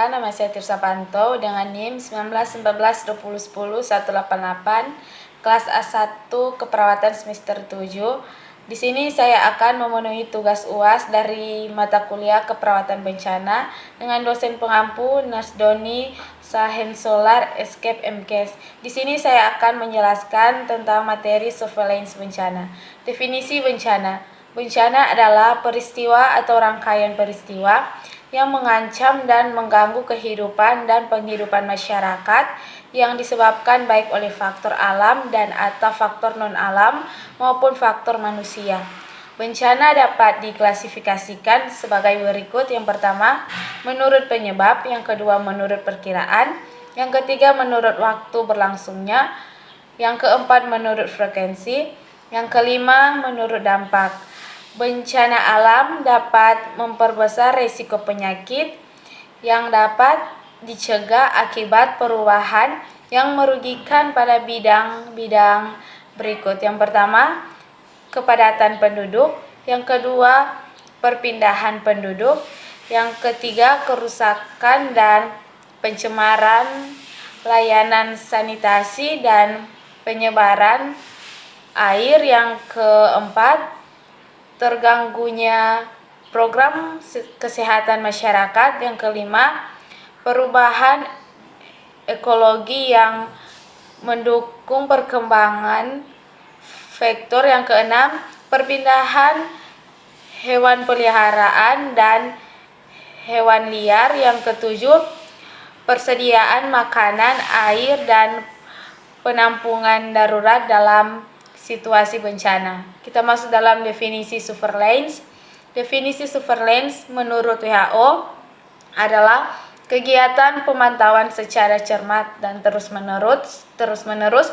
Nama saya Tirsa Panto dengan NIM 19192010 188 kelas A1 keperawatan semester 7. Di sini saya akan memenuhi tugas UAS dari mata kuliah keperawatan bencana dengan dosen pengampu Nurse Doni Sahensolar Escape MKes. Di sini saya akan menjelaskan tentang materi surveillance bencana. Definisi bencana. Bencana adalah peristiwa atau rangkaian peristiwa yang mengancam dan mengganggu kehidupan dan penghidupan masyarakat yang disebabkan baik oleh faktor alam dan atau faktor non-alam maupun faktor manusia. Bencana dapat diklasifikasikan sebagai berikut. Yang pertama, menurut penyebab, yang kedua menurut perkiraan, yang ketiga menurut waktu berlangsungnya, yang keempat menurut frekuensi, yang kelima menurut dampak. Bencana alam dapat memperbesar risiko penyakit yang dapat dicegah akibat perubahan yang merugikan pada bidang-bidang berikut. Yang pertama, kepadatan penduduk, yang kedua, perpindahan penduduk, yang ketiga, kerusakan dan pencemaran layanan sanitasi dan penyebaran air, yang keempat, terganggunya program kesehatan masyarakat, yang kelima, perubahan ekologi yang mendukung perkembangan vektor, yang keenam, perpindahan hewan peliharaan dan hewan liar, yang ketujuh, persediaan makanan, air, dan penampungan darurat dalam situasi bencana. Kita masuk dalam definisi surveillance. Definisi surveillance menurut WHO adalah kegiatan pemantauan secara cermat dan terus-menerus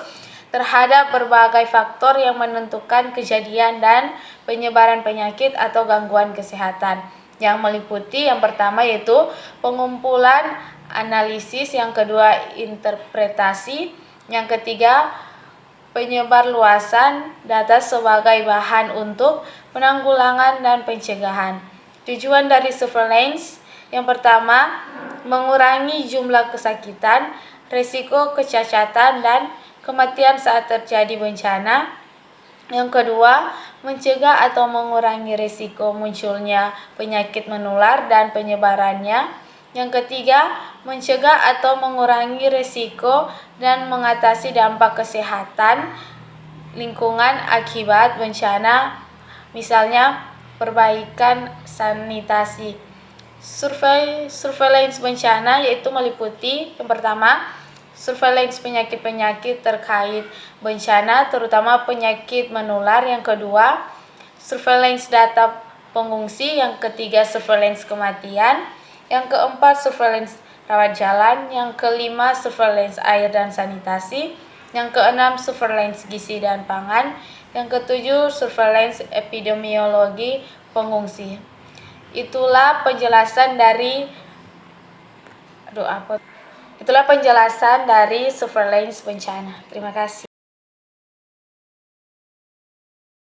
terhadap berbagai faktor yang menentukan kejadian dan penyebaran penyakit atau gangguan kesehatan, yang meliputi yang pertama yaitu pengumpulan analisis, yang kedua interpretasi, yang ketiga penyebarluasan data sebagai bahan untuk penanggulangan dan pencegahan. Tujuan dari surveillance yang pertama, mengurangi jumlah kesakitan, risiko kecacatan dan kematian saat terjadi bencana. Yang kedua, mencegah atau mengurangi risiko munculnya penyakit menular dan penyebarannya. Yang ketiga, mencegah atau mengurangi risiko dan mengatasi dampak kesehatan lingkungan akibat bencana, misalnya perbaikan sanitasi. Surveillance bencana yaitu meliputi yang pertama, surveillance penyakit-penyakit terkait bencana, terutama penyakit menular. Yang kedua, surveillance data pengungsi. Yang ketiga, surveillance kematian. Yang keempat, surveillance rawat jalan. Yang kelima, surveillance air dan sanitasi. Yang keenam, surveillance gizi dan pangan. Yang ketujuh, surveillance epidemiologi pengungsi. Itulah penjelasan dari surveillance bencana. Terima kasih.